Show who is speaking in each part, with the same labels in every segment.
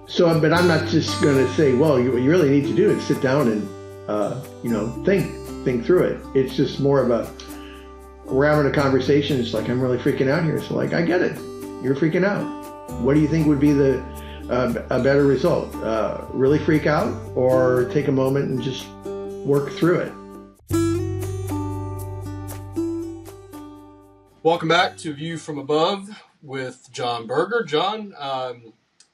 Speaker 1: So, but I'm not just going to say, well, what you really need to do is sit down and, think through it. It's just more of a, we're having a conversation. It's like, I'm really freaking out here. So like, I get it. You're freaking out. What do you think would be a better result? Really freak out or take a moment and just work through it?
Speaker 2: Welcome back to View from Above with John Buerger. John,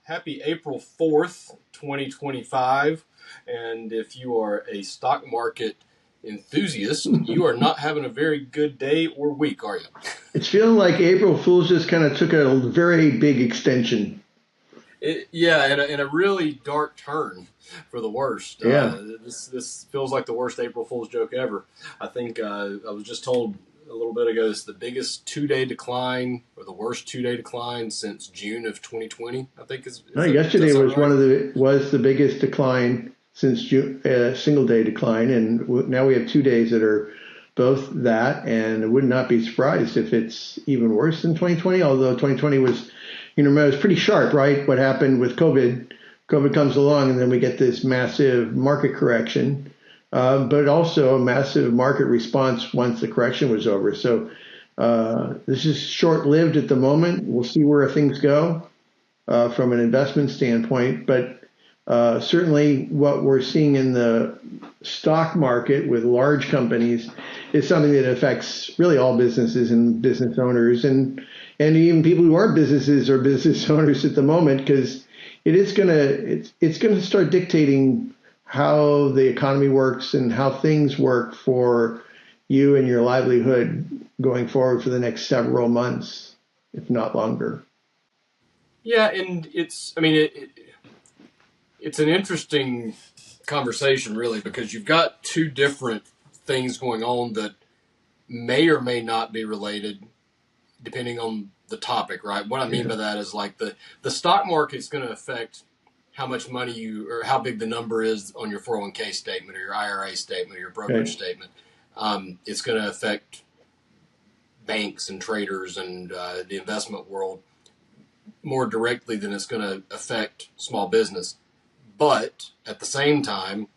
Speaker 2: happy April 4th, 2025. And if you are a stock market enthusiast, you are not having a very good day or week, are you?
Speaker 1: It's feeling like April Fool's just kind of took a very big extension.
Speaker 2: And a really dark turn for the worst.
Speaker 1: Yeah.
Speaker 2: This feels like the worst April Fool's joke ever. I think I was just told a little bit ago it's the biggest 2-day decline or the worst 2-day decline since June of 2020. I think
Speaker 1: yesterday was right? was the biggest decline since June, single day decline, and now we have 2 days that are both that, and I would not be surprised if it's even worse than 2020. Although 2020 was, it was pretty sharp, right? What happened with COVID? COVID comes along, and then we get this massive market correction. But also a massive market response once the correction was over. So this is short-lived at the moment. We'll see where things go from an investment standpoint. But certainly what we're seeing in the stock market with large companies is something that affects really all businesses and business owners and even people who aren't businesses or business owners at the moment, because it's going to start dictating how the economy works and how things work for you and your livelihood going forward for the next several months, if not longer.
Speaker 2: Yeah, and it's an interesting conversation, really, because you've got two different things going on that may or may not be related, depending on the topic, right? What I mean by that is like the stock market is going to affect how much money or how big the number is on your 401k statement or your IRA statement or your brokerage statement. It's going to affect banks and traders and the investment world more directly than it's going to affect small business. But at the same time,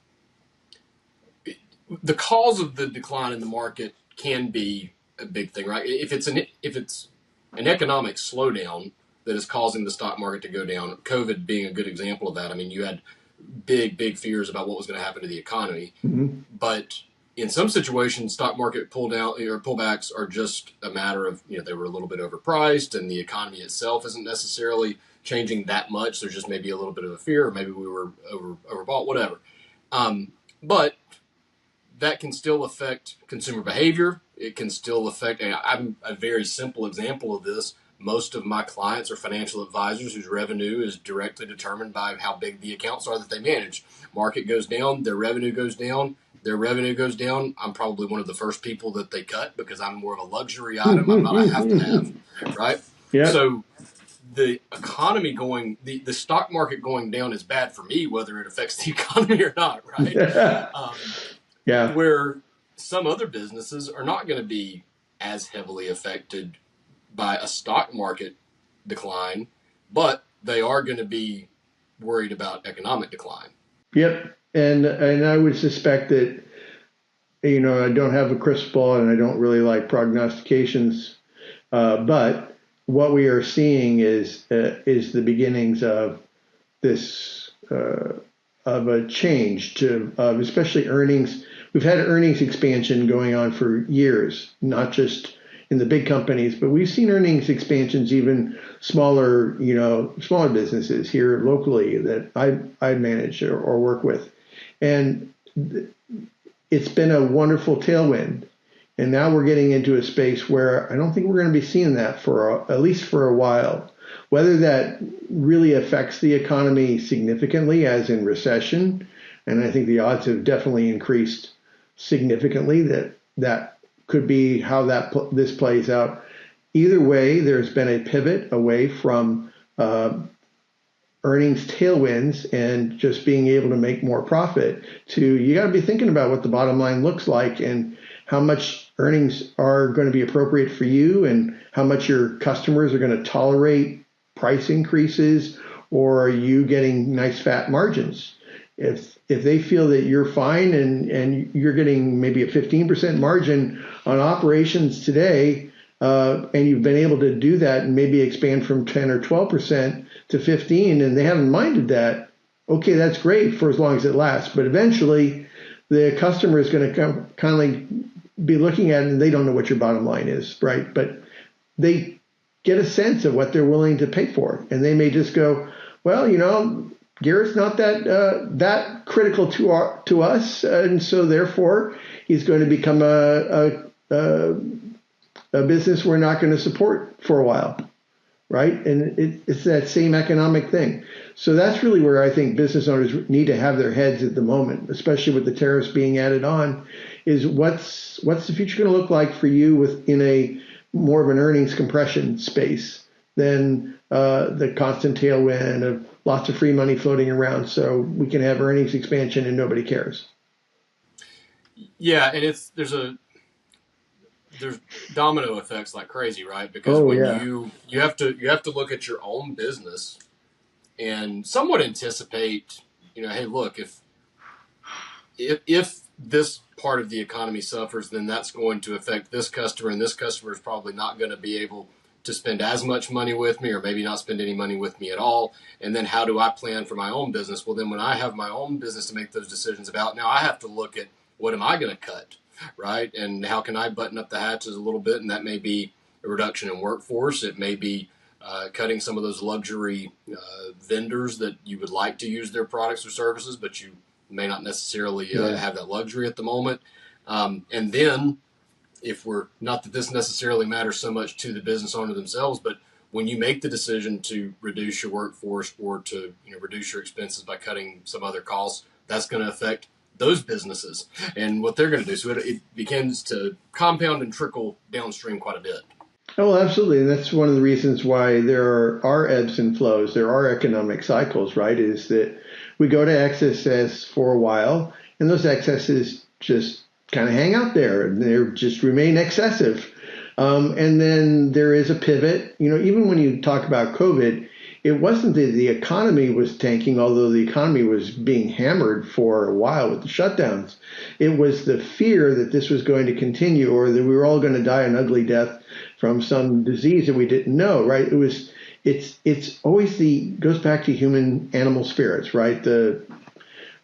Speaker 2: the cause of the decline in the market can be a big thing, right? If it's an economic slowdown that is causing the stock market to go down, COVID being a good example of that. I mean, you had big fears about what was going to happen to the economy. Mm-hmm. But in some situations, stock market pullbacks are just a matter of, they were a little bit overpriced and the economy itself isn't necessarily changing that much. There's just maybe a little bit of a fear, or maybe we were overbought, whatever. But that can still affect consumer behavior. It can still affect, and I'm a very simple example of this. Most of my clients are financial advisors whose revenue is directly determined by how big the accounts are that they manage. Market goes down, their revenue goes down. Their revenue goes down. I'm probably one of the first people that they cut because I'm more of a luxury item. I'm not a have to have, right? Yeah. So the economy the stock market going down is bad for me, whether it affects the economy or not, right? Where some other businesses are not going to be as heavily affected by a stock market decline, but they are going to be worried about economic decline.
Speaker 1: Yep. And I would suspect that, I don't have a crystal ball and I don't really like prognostications, but what we are seeing is the beginnings of this, of a change of especially earnings. We've had earnings expansion going on for years, not just in the big companies, but we've seen earnings expansions, even smaller businesses here locally that I manage or work with. And it's been a wonderful tailwind. And now we're getting into a space where I don't think we're going to be seeing that at least for a while. Whether that really affects the economy significantly, as in recession, and I think the odds have definitely increased significantly that could be how this plays out. Either way, there's been a pivot away from earnings tailwinds and just being able to make more profit to you got to be thinking about what the bottom line looks like and how much earnings are going to be appropriate for you and how much your customers are going to tolerate price increases or are you getting nice fat margins? If they feel that you're fine and you're getting maybe a 15% margin on operations today, and you've been able to do that and maybe expand from 10 or 12% to 15, and they haven't minded that, okay, that's great for as long as it lasts. But eventually, the customer is going to kind of be looking at it, and they don't know what your bottom line is, right? But they get a sense of what they're willing to pay for, and they may just go, well, Garrett's not that critical to us, and so therefore he's going to become a business we're not going to support for a while, right? And it's that same economic thing. So that's really where I think business owners need to have their heads at the moment, especially with the tariffs being added on, is what's the future going to look like for you in a more of an earnings compression space than the constant tailwind of lots of free money floating around, so we can have earnings expansion and nobody cares.
Speaker 2: Yeah, and there's domino effects like crazy, right? Because you have to look at your own business and somewhat anticipate, hey, look, if this part of the economy suffers, then that's going to affect this customer, and this customer is probably not going to be able to spend as much money with me, or maybe not spend any money with me at all. And then how do I plan for my own business? Well, then when I have my own business to make those decisions about, now I have to look at what am I going to cut, right? And how can I button up the hatches a little bit? And that may be a reduction in workforce. It may be cutting some of those luxury vendors that you would like to use their products or services, but you may not necessarily have that luxury at the moment. And then, if we're not that this necessarily matters so much to the business owner themselves, but when you make the decision to reduce your workforce or to reduce your expenses by cutting some other costs, that's going to affect those businesses and what they're going to do. So it begins to compound and trickle downstream quite a bit.
Speaker 1: Oh, absolutely. And that's one of the reasons why there are ebbs and flows. There are economic cycles, right? Is that we go to excesses for a while, and those excesses just kind of hang out there and they just remain excessive. And then there is a pivot. Even when you talk about COVID, it wasn't that the economy was tanking, although the economy was being hammered for a while with the shutdowns. It was the fear that this was going to continue, or that we were all going to die an ugly death from some disease that we didn't know, right? It's always goes back to human animal spirits, right?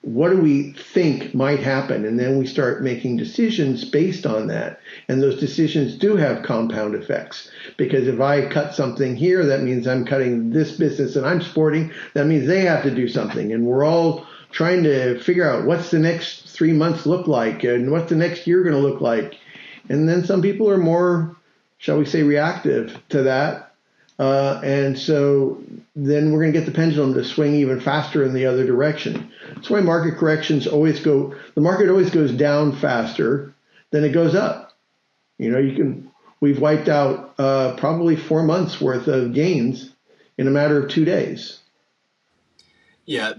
Speaker 1: What do we think might happen? And then we start making decisions based on that. And those decisions do have compound effects. Because if I cut something here, that means I'm cutting this business that I'm supporting. That means they have to do something. And we're all trying to figure out what's the next 3 months look like and what's the next year going to look like. And then some people are more, shall we say, reactive to that. And so then we're going to get the pendulum to swing even faster in the other direction. That's why market corrections the market always goes down faster than it goes up. We've wiped out probably 4 months worth of gains in a matter of 2 days.
Speaker 2: Yeah,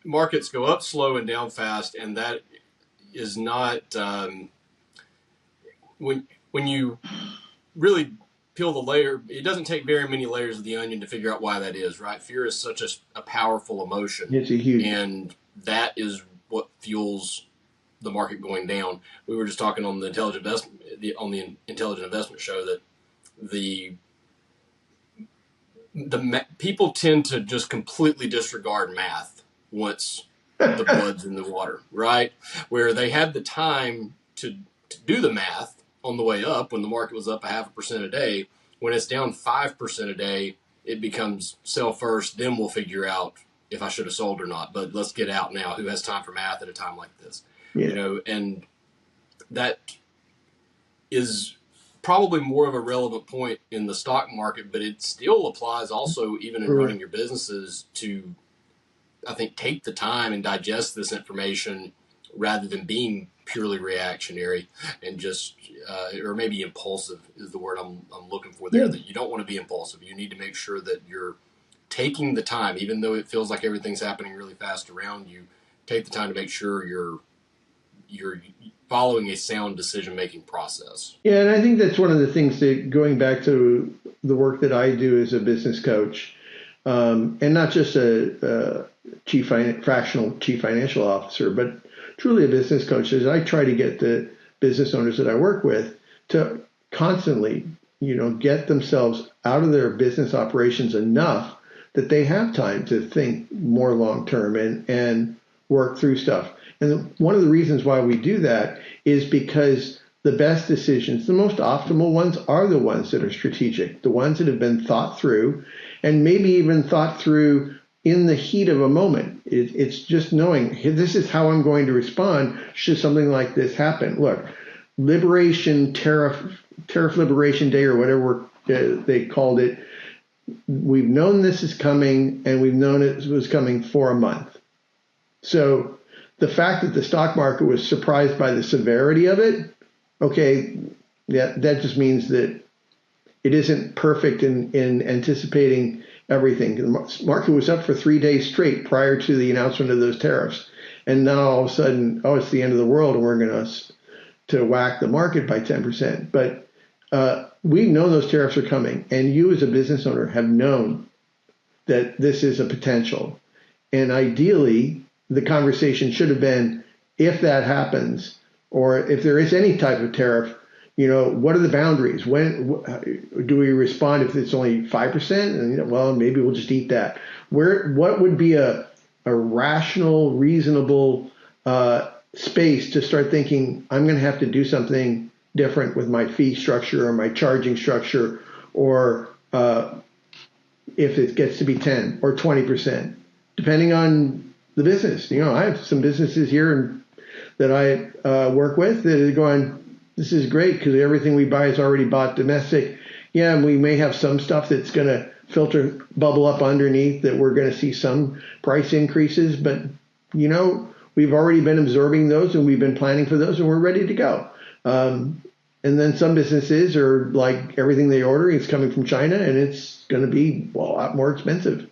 Speaker 2: markets go up slow and down fast, and that is not, when you really peel the layer, it doesn't take very many layers of the onion to figure out why that is, right? Fear is such a powerful emotion.
Speaker 1: It's a huge,
Speaker 2: and that is what fuels the market going down. We were just talking on the Intelligent Investment show that the people tend to just completely disregard math once the blood's in the water, right? Where they had the time to do the math on the way up when the market was up 0.5% a day. When it's down 5% a day, it becomes sell first, then we'll figure out if I should have sold or not. But let's get out now. Who has time for math at a time like this?
Speaker 1: yeah.
Speaker 2: And that is probably more of a relevant point in the stock market, but it still applies also even in running your businesses to, I think, take the time and digest this information rather than being purely reactionary and just, or maybe impulsive is the word I'm looking for there. That you don't want to be impulsive. You need to make sure that you're taking the time, even though it feels like everything's happening really fast around you. Take the time to make sure you're following a sound decision-making process.
Speaker 1: Yeah, and I think that's one of the things that, going back to the work that I do as a business coach, and not just a fractional chief financial officer, but truly a business coach. As I try to get the business owners that I work with to constantly, get themselves out of their business operations enough that they have time to think more long term and work through stuff. And one of the reasons why we do that is because the best decisions, the most optimal ones, are the ones that are strategic, the ones that have been thought through, and maybe even thought through in the heat of a moment. It's just knowing, hey, this is how I'm going to respond should something like this happen. Look, tariff liberation day, or whatever they called it, we've known this is coming, and we've known it was coming for a month. So the fact that the stock market was surprised by the severity of it, okay, yeah, that just means that it isn't perfect in anticipating everything. The market was up for 3 days straight prior to the announcement of those tariffs. And now all of a sudden, it's the end of the world, and we're going to whack the market by 10%. But we've known those tariffs are coming, and you as a business owner have known that this is a potential. And ideally, the conversation should have been, if that happens, or if there is any type of tariff, what are the boundaries? When do we respond if it's only 5%? And well, maybe we'll just eat that. What would be a rational, reasonable space to start thinking, I'm going to have to do something different with my fee structure or my charging structure, or if it gets to be 10 or 20%, depending on the business. I have some businesses here that I work with that are going, this is great because everything we buy is already bought domestic. Yeah, and we may have some stuff that's going to bubble up underneath that we're going to see some price increases, but we've already been absorbing those, and we've been planning for those, and we're ready to go. And then some businesses are like, everything they order is coming from China, and it's going to be a lot more expensive.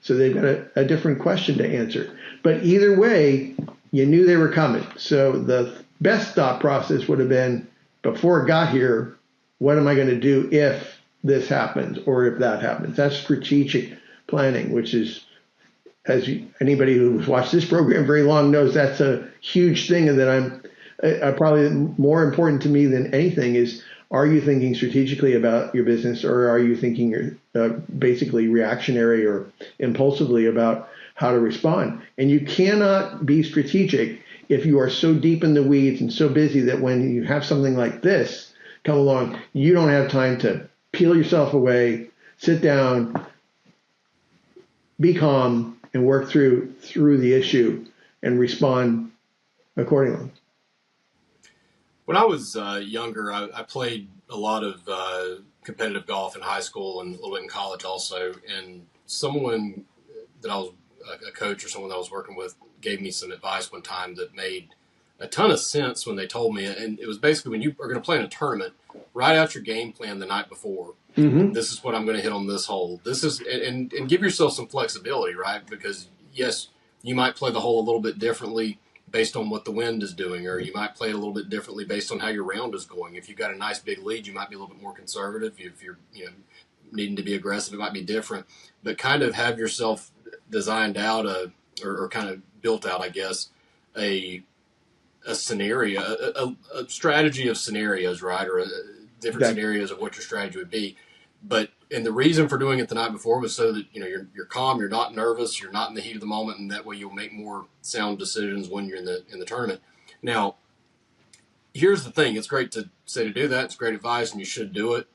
Speaker 1: So they've got a different question to answer. But either way, you knew they were coming. So the best thought process would have been, before it got here, what am I going to do if this happens or if that happens? That's strategic planning, which is, anybody who's watched this program very long knows, that's a huge thing, and that I'm probably more important to me than anything is, are you thinking strategically about your business, or are you thinking basically reactionary or impulsively about how to respond? And you cannot be strategic if you are so deep in the weeds and so busy that when you have something like this come along, you don't have time to peel yourself away, sit down, be calm, and work through the issue and respond accordingly.
Speaker 2: When I was younger, I played a lot of competitive golf in high school and a little bit in college also. And someone that I was a coach, or someone that I was working with, gave me some advice one time that made a ton of sense when they told me. And it was basically, when you are going to play in a tournament, write out your game plan the night before. Mm-hmm. This is what I'm going to hit on this hole. This is, and give yourself some flexibility, right? Because yes, you might play the hole a little bit differently based on what the wind is doing, or you might play it a little bit differently based on how your round is going. If you've got a nice big lead, you might be a little bit more conservative. If you're needing to be aggressive, it might be different. But kind of have yourself designed out or kind of built out, I guess, a scenario, a strategy of scenarios, right? Or different scenarios of what your strategy would be. And the reason for doing it the night before was so that you're calm, you're not nervous, you're not in the heat of the moment, and that way you'll make more sound decisions when you're in the tournament. Now, here's the thing: it's great to say to do that. It's great advice, and you should do it.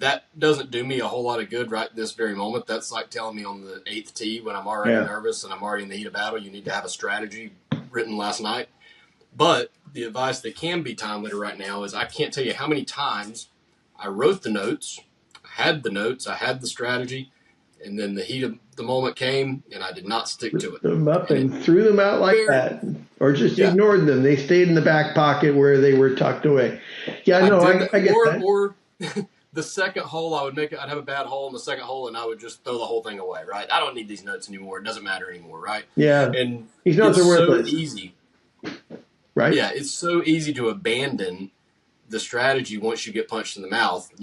Speaker 2: That doesn't do me a whole lot of good right this very moment. That's like telling me on the 8th tee when I'm already nervous and I'm already in the heat of battle, you need to have a strategy written last night. But the advice that can be timely right now is, I can't tell you how many times I wrote the notes, I had the strategy, and then the heat of the moment came, and I did not stick to it.
Speaker 1: Them up and threw them out like that, or just ignored them. They stayed in the back pocket where they were tucked away. Yeah, no, I get that.
Speaker 2: Or the second hole, I'd have a bad hole in the second hole, and I would just throw the whole thing away. Right? I don't need these notes anymore. It doesn't matter anymore. Right?
Speaker 1: Yeah.
Speaker 2: And
Speaker 1: these notes are worthless.
Speaker 2: So easy.
Speaker 1: Right?
Speaker 2: Yeah, it's so easy to abandon the strategy once you get punched in the mouth, and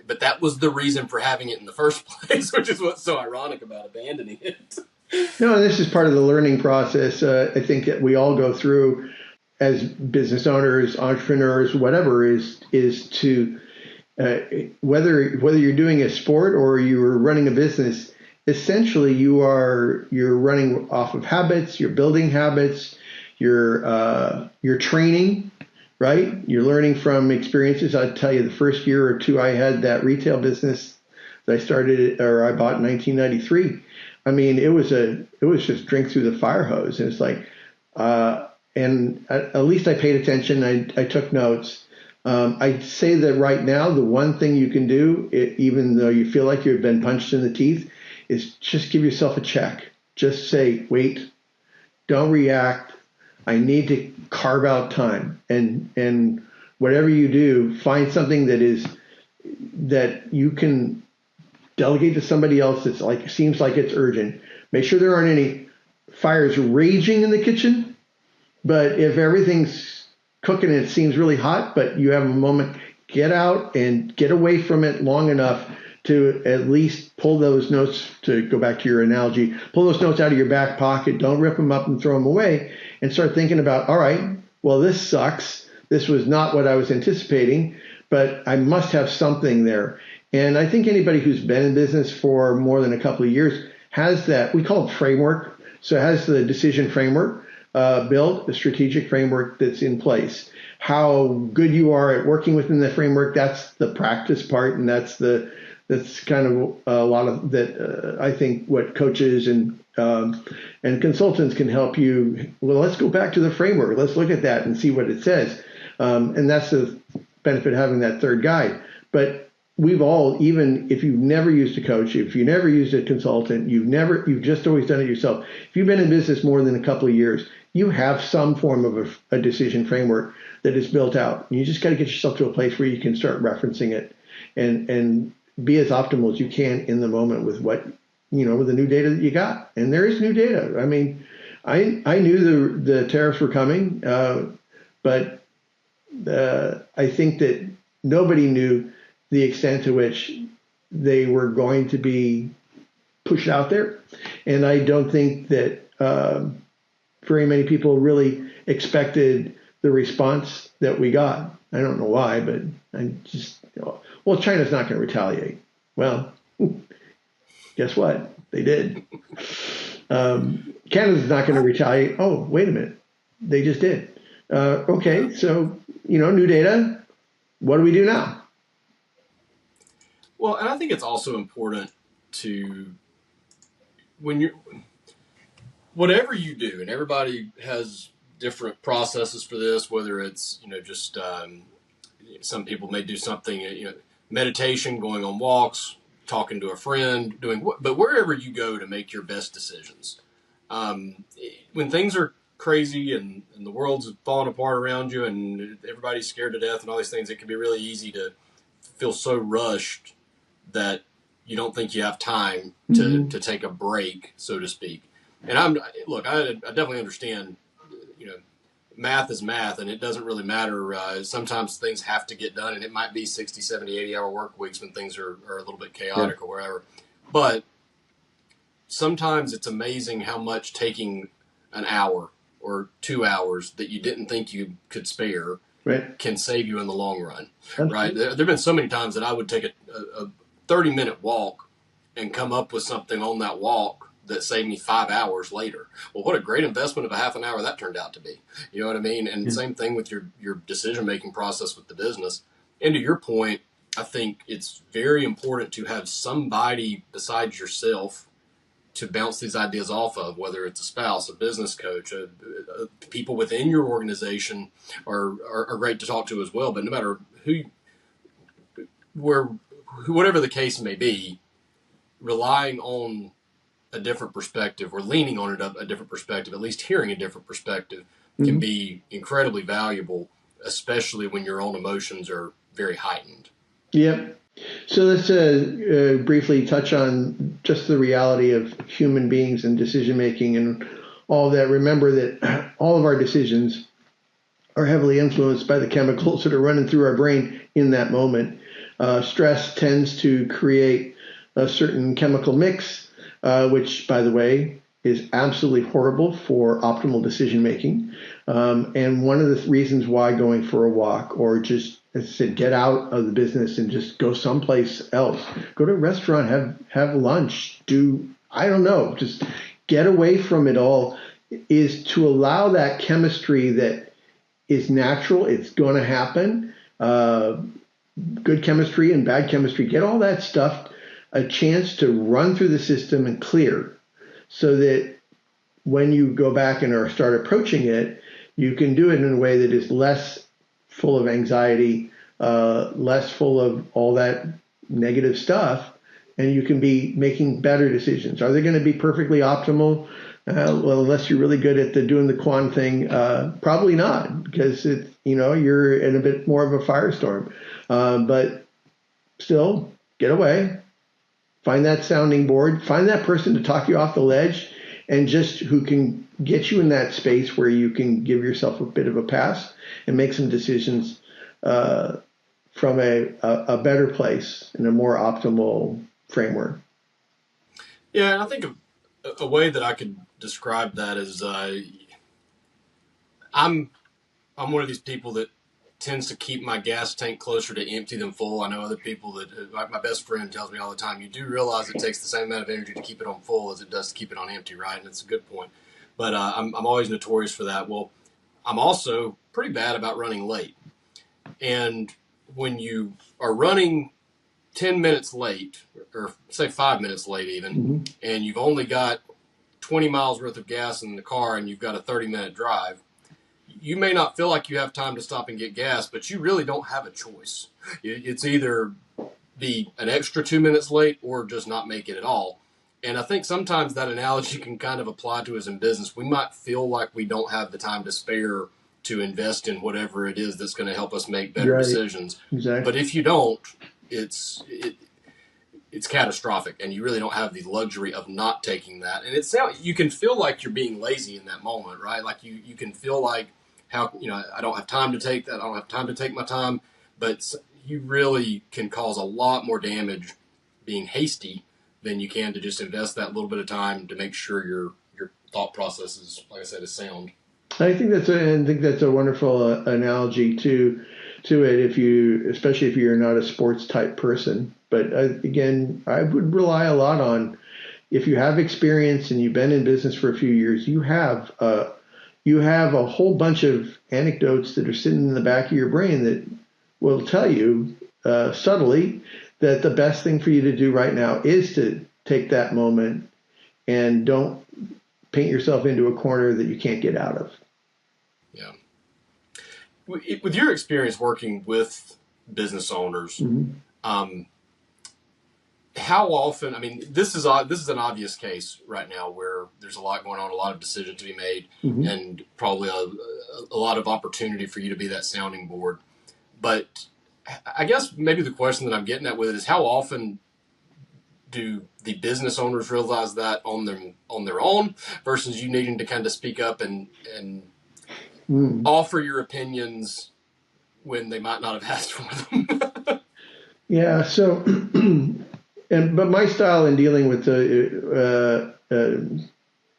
Speaker 2: but that was the reason for having it in the first place, which is what's so ironic about abandoning it.
Speaker 1: No, this is part of the learning process. I think that we all go through as business owners, entrepreneurs, whatever, is to whether you're doing a sport or you're running a business. Essentially, you're running off of habits. You're building habits. You're training, right? You're learning from experiences. I'll tell you, the first year or two I had that retail business that I bought in 1993. I mean, it was just drink through the fire hose. And it's like, and at least I paid attention. I took notes. I'd say that right now, the one thing you can do, even though you feel like you've been punched in the teeth, is just give yourself a check. Just say, wait, don't react. I need to carve out time. And whatever you do, find something that you can delegate to somebody else that's seems like it's urgent. Make sure there aren't any fires raging in the kitchen. But if everything's cooking and it seems really hot, but you have a moment, get out and get away from it long enough to at least pull those notes, to go back to your analogy, pull those notes out of your back pocket. Don't rip them up and throw them away, and start thinking about, all right, well, this sucks. This was not what I was anticipating, but I must have something there. And I think anybody who's been in business for more than a couple of years has that. We call it framework. So it has the decision framework built, the strategic framework that's in place. How good you are at working within the framework, that's the practice part, and that's kind of a lot of that. I think what coaches and consultants can help you. Well, let's go back to the framework. Let's look at that and see what it says. And that's the benefit of having that third guide. But we've all, even if you've never used a coach, if you never used a consultant, you've just always done it yourself. If you've been in business more than a couple of years, you have some form of a decision framework that is built out. You just got to get yourself to a place where you can start referencing it and be as optimal as you can in the moment with with the new data that you got. And there is new data. I mean, I knew the tariffs were coming, but I think that nobody knew the extent to which they were going to be pushed out there. And I don't think that very many people really expected the response that we got. I don't know why, but China's not going to retaliate. Well, guess what? They did. Canada's not going to retaliate. Oh, wait a minute. They just did. Okay, so, new data. What do we do now?
Speaker 2: Well, and I think it's also important to, whatever you do, and everybody has different processes for this, whether it's, just some people may do something, meditation, going on walks, talking to a friend, but wherever you go to make your best decisions. When things are crazy and the world's falling apart around you and everybody's scared to death and all these things, it can be really easy to feel so rushed that you don't think you have time to take a break, so to speak. And I definitely understand, math is math, and it doesn't really matter. Sometimes things have to get done, and it might be 60, 70, 80-hour work weeks when things are a little bit chaotic or whatever. But sometimes it's amazing how much taking an hour or 2 hours that you didn't think you could spare can save you in the long run. Absolutely. Right? There have been so many times that I would take a 30-minute walk and come up with something on that walk that saved me 5 hours later. Well, what a great investment of a half an hour that turned out to be. You know what I mean? And same thing with your decision-making process with the business. And to your point, I think it's very important to have somebody besides yourself to bounce these ideas off of, whether it's a spouse, a business coach, people within your organization are great to talk to as well. But no matter whatever the case may be, relying on a different perspective or leaning on a different perspective, at least hearing a different perspective, can be incredibly valuable, especially when your own emotions are very heightened.
Speaker 1: Yep. So let's briefly touch on just the reality of human beings and decision making and all that. Remember that all of our decisions are heavily influenced by the chemicals that are running through our brain in that moment. Stress tends to create a certain chemical mix, which, by the way, is absolutely horrible for optimal decision making. And one of the reasons why going for a walk, or just, as I said, get out of the business and just go someplace else, go to a restaurant, have lunch, I don't know, just get away from it all, is to allow that chemistry that is natural. It's going to happen. Good chemistry and bad chemistry, get all that stuff a chance to run through the system and clear, so that when you go back and or start approaching it, you can do it in a way that is less full of anxiety, less full of all that negative stuff, and you can be making better decisions. Are they going to be perfectly optimal? Well, unless you're really good at doing the quant thing, probably not, because you're in a bit more of a firestorm. But still, get away. Find that sounding board. Find that person to talk you off the ledge, and just who can get you in that space where you can give yourself a bit of a pass and make some decisions from a better place in a more optimal framework.
Speaker 2: Yeah, and I think a way that I could describe that is I'm one of these people that tends to keep my gas tank closer to empty than full. I know other people that, my best friend tells me all the time, you do realize it takes the same amount of energy to keep it on full as it does to keep it on empty, right? And it's a good point. But I'm always notorious for that. Well, I'm also pretty bad about running late. And when you are running 10 minutes late, or say 5 minutes late even, and you've only got 20 miles worth of gas in the car and you've got a 30-minute drive, you may not feel like you have time to stop and get gas, but you really don't have a choice. It's either be an extra 2 minutes late or just not make it at all. And I think sometimes that analogy can kind of apply to us in business. We might feel like we don't have the time to spare to invest in whatever it is that's going to help us make better decisions.
Speaker 1: Exactly.
Speaker 2: But if you don't, it's catastrophic, and you really don't have the luxury of not taking that. And you can feel like you're being lazy in that moment, right? Like you can feel like, I don't have time to take that. I don't have time to take my time. But you really can cause a lot more damage being hasty than you can to just invest that little bit of time to make sure your thought process is, like I said, is sound.
Speaker 1: I think that's a wonderful analogy to it. Especially if you're not a sports type person. But again, I would rely a lot on, if you have experience and you've been in business for a few years, you have a whole bunch of anecdotes that are sitting in the back of your brain that will tell you subtly that the best thing for you to do right now is to take that moment and don't paint yourself into a corner that you can't get out of.
Speaker 2: Yeah. With your experience working with business owners, how often, this is an obvious case right now where there's a lot going on, a lot of decisions to be made, and probably a lot of opportunity for you to be that sounding board. But I guess maybe the question that I'm getting at with it is, how often do the business owners realize that on their own versus you needing to kind of speak up and offer your opinions when they might not have asked for them?
Speaker 1: Yeah. So, but my style in dealing with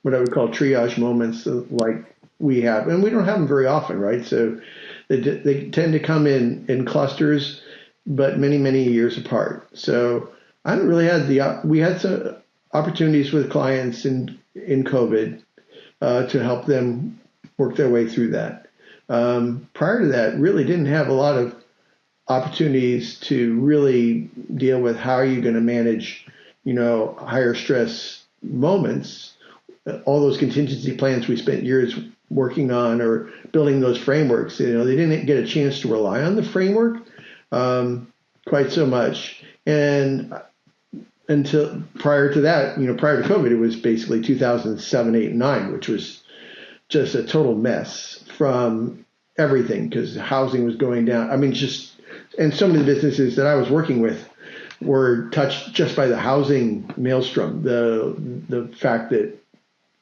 Speaker 1: what I would call triage moments, like we have, and we don't have them very often, right? So they tend to come in clusters, but many, many years apart. So I haven't really had we had some opportunities with clients in COVID to help them work their way through that. Prior to that, really didn't have a lot of opportunities to really deal with how are you going to manage, higher stress moments. All those contingency plans we spent years working on or building those frameworks, they didn't get a chance to rely on the framework quite so much. And until prior to that, prior to COVID, it was basically 2007, 8, and 9, which was just a total mess from everything, because housing was going down. And some of the businesses that I was working with were touched just by the housing maelstrom. The fact that,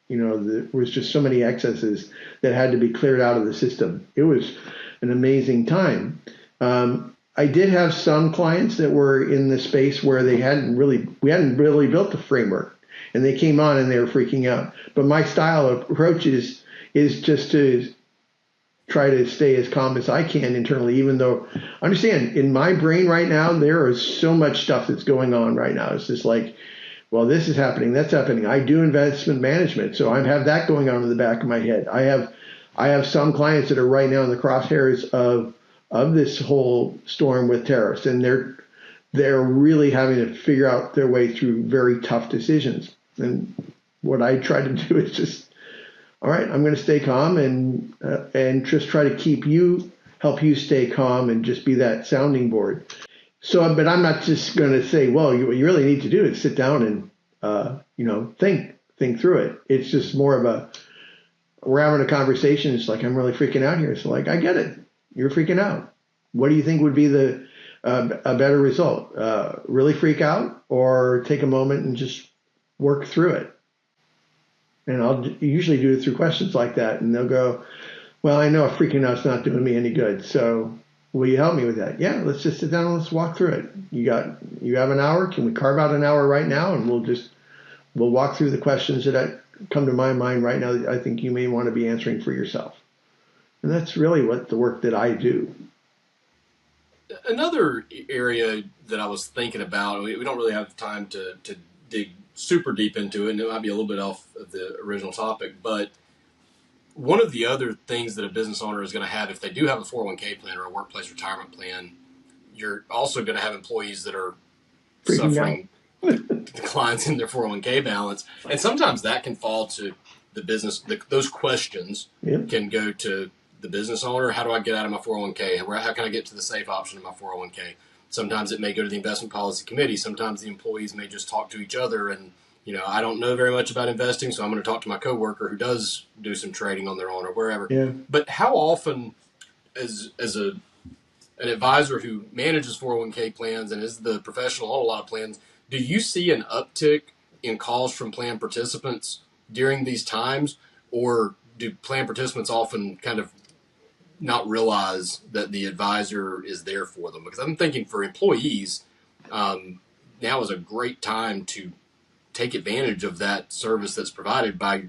Speaker 1: there was just so many excesses that had to be cleared out of the system. It was an amazing time. I did have some clients that were in the space where we hadn't really built the framework, and they came on and they were freaking out. But my style of approach is just to try to stay as calm as I can internally, even though, understand, in my brain right now, there is so much stuff that's going on right now. It's just like, well, this is happening, that's happening. I do investment management, so I have that going on in the back of my head. I have some clients that are right now in the crosshairs of this whole storm with tariffs, and they're really having to figure out their way through very tough decisions. And what I try to do is just, all right, I'm going to stay calm and just try to help you stay calm and just be that sounding board. So, but I'm not just going to say, well, what you really need to do is sit down and think through it. It's just more of we're having a conversation. It's like, I'm really freaking out here. It's like, I get it. You're freaking out. What do you think would be a better result? Really freak out, or take a moment and just work through it? And I'll usually do it through questions like that. And they'll go, well, I know freaking out's not doing me any good. So will you help me with that? Yeah, let's just sit down and let's walk through it. You have an hour? Can we carve out an hour right now? And we'll walk through the questions that come to my mind right now that I think you may want to be answering for yourself. And that's really what the work that I do.
Speaker 2: Another area that I was thinking about, we don't really have time to dig super deep into it, and it might be a little bit off of the original topic, but one of the other things that a business owner is going to have, if they do have a 401k plan or a workplace retirement plan, you're also going to have employees that are suffering declines in their 401k balance. And sometimes that can fall to the business. Those questions can go to the business owner. How do I get out of my 401k? How can I get to the safe option in my 401k? Sometimes it may go to the investment policy committee. Sometimes the employees may just talk to each other and, I don't know very much about investing, so I'm going to talk to my coworker who does do some trading on their own or wherever.
Speaker 1: Yeah.
Speaker 2: But how often, as an advisor who manages 401k plans and is the professional on a lot of plans, do you see an uptick in calls from plan participants during these times, or do plan participants often kind of not realize that the advisor is there for them? Because I'm thinking for employees, now is a great time to take advantage of that service that's provided by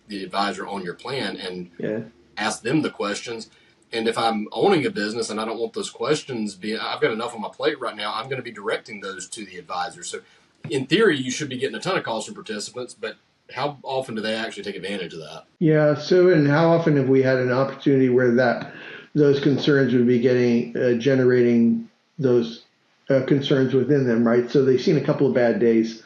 Speaker 2: the advisor on your plan and ask them the questions. And if I'm owning a business and I don't want those questions I've got enough on my plate right now, I'm going to be directing those to the advisor. So in theory, you should be getting a ton of calls from participants, but how often do they actually take advantage of that?
Speaker 1: Yeah. So, and how often have we had an opportunity where those concerns would be generating those concerns within them, right? So they've seen a couple of bad days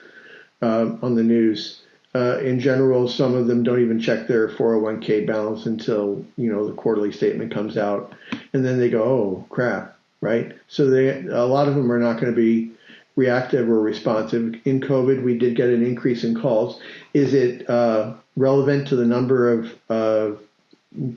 Speaker 1: on the news. In general, some of them don't even check their 401k balance until, the quarterly statement comes out. And then they go, oh, crap, right? So a lot of them are not going to be reactive or responsive. In COVID, we did get an increase in calls. Is it relevant to the number of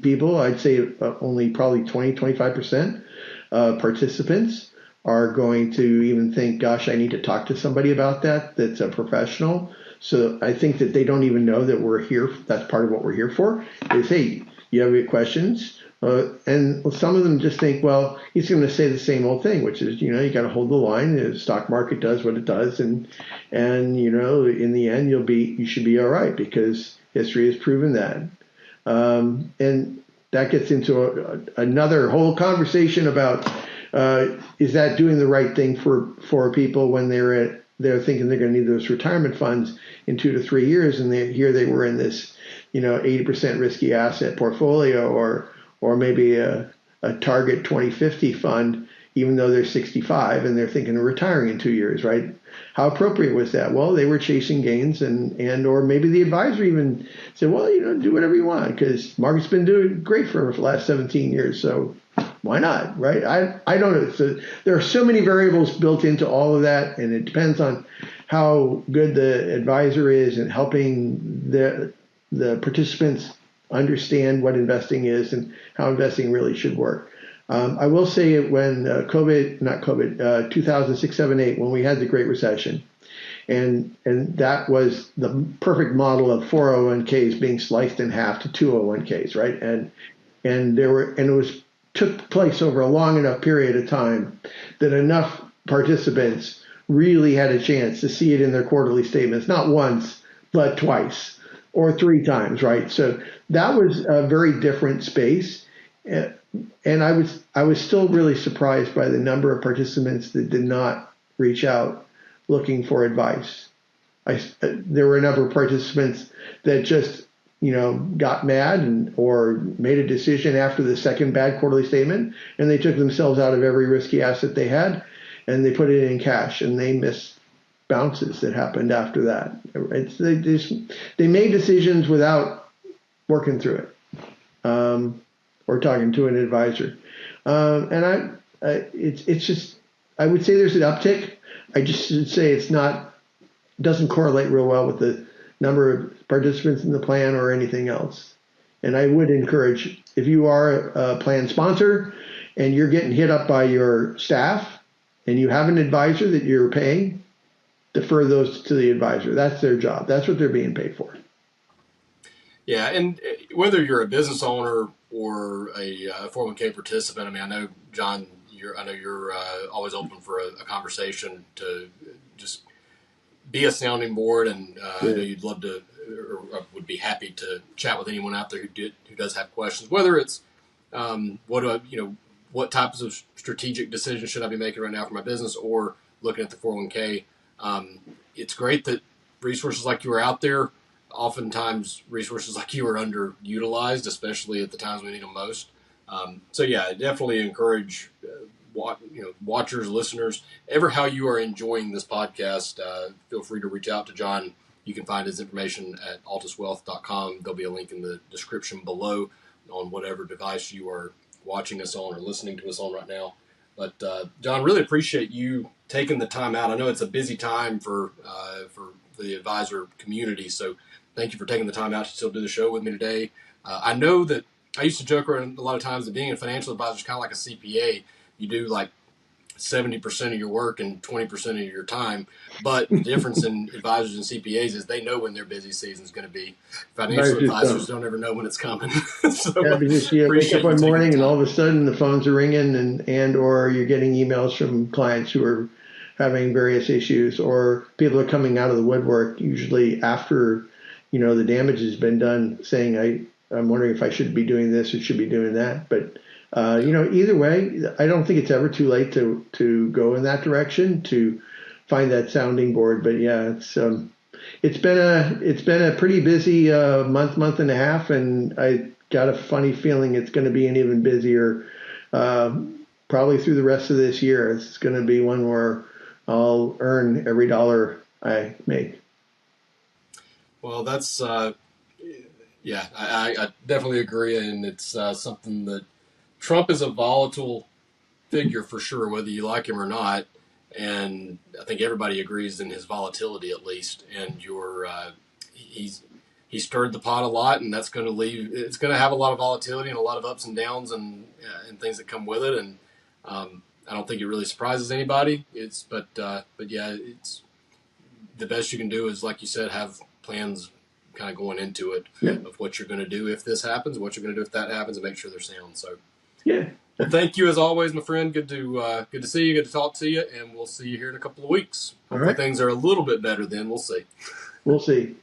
Speaker 1: people? I'd say only probably 20-25% of participants are going to even think, gosh, I need to talk to somebody about that's a professional. So I think that they don't even know that we're here. That's part of what we're here for, is, hey, you have any questions? And some of them just think, well, he's going to say the same old thing, which is, you got to hold the line. The stock market does what it does. And in the end, you should be all right, because history has proven that. And that gets into another whole conversation about, is that doing the right thing for people when they're thinking they're going to need those retirement funds in 2 to 3 years, and here they were in this 80% risky asset portfolio, or maybe a target 2050 fund, even though they're 65 and they're thinking of retiring in 2 years, right? How appropriate was that? Well, they were chasing gains, or maybe the advisor even said, well, do whatever you want, because market's been doing great for the last 17 years, so why not, right? I don't know. So there are so many variables built into all of that, and it depends on how good the advisor is in helping the participants understand what investing is and how investing really should work. I will say when 2006, 7, 8, when we had the Great Recession, and that was the perfect model of 401ks being sliced in half to 201ks, right? And it was took place over a long enough period of time that enough participants really had a chance to see it in their quarterly statements, not once, but twice or three times, right? So that was a very different space. And I was still really surprised by the number of participants that did not reach out looking for advice. There were a number of participants that just, got mad or made a decision after the second bad quarterly statement, and they took themselves out of every risky asset they had, and they put it in cash, and they missed bounces that happened after that. They made decisions without working through it, or talking to an advisor. It's just, I would say there's an uptick. I just should say doesn't correlate real well with the number of participants in the plan or anything else. And I would encourage, if you are a plan sponsor and you're getting hit up by your staff and you have an advisor that you're paying, defer those to the advisor. That's their job. That's what they're being paid for.
Speaker 2: Yeah, and whether you're a business owner or a 401k participant, I mean, I know, John, you're always open for a conversation to just be a sounding board, and I know you'd love to, or would be happy to chat with anyone out there who does have questions. Whether it's what types of strategic decisions should I be making right now for my business, or looking at the 401k. It's great that resources like you are out there. Oftentimes, resources like you are underutilized, especially at the times we need them most. So yeah, definitely encourage watchers, listeners, ever how you are enjoying this podcast, feel free to reach out to John. You can find his information at altuswealth.com. There'll be a link in the description below on whatever device you are watching us on or listening to us on right now. But John, really appreciate you taking the time out. I know it's a busy time for the advisor community, so thank you for taking the time out to still do the show with me today. I know that I used to joke around a lot of times that being a financial advisor is kind of like a CPA. You do like 70% of your work and 20% of your time. But the difference in advisors and CPAs is they know when their busy season is going to be. Financial advisors don't ever know when it's coming. So
Speaker 1: yeah, because you wake up one morning and all of a sudden the phones are ringing and or you're getting emails from clients who are having various issues, or people are coming out of the woodwork usually after, the damage has been done, saying, I'm wondering if I should be doing this or should be doing that. But either way, I don't think it's ever too late to go in that direction, to find that sounding board. But yeah, it's been a pretty busy month and a half, and I got a funny feeling it's going to be an even busier probably through the rest of this year. It's going to be one where I'll earn every dollar I make.
Speaker 2: Well, that's yeah, I definitely agree, and it's something that Trump is a volatile figure for sure, whether you like him or not, and I think everybody agrees in his volatility at least. And he stirred the pot a lot, and that's going to it's going to have a lot of volatility and a lot of ups and downs and things that come with it. And I don't think it really surprises anybody. But yeah, it's the best you can do is, like you said, have plans kind of going into it of what you're going to do if this happens, what you're going to do if that happens, and make sure they're sound. So
Speaker 1: yeah.
Speaker 2: Well, thank you as always, my friend. Good to see you. Good to talk to you, and we'll see you here in a couple of weeks. Hopefully things are a little bit better then. We'll see.
Speaker 1: We'll see.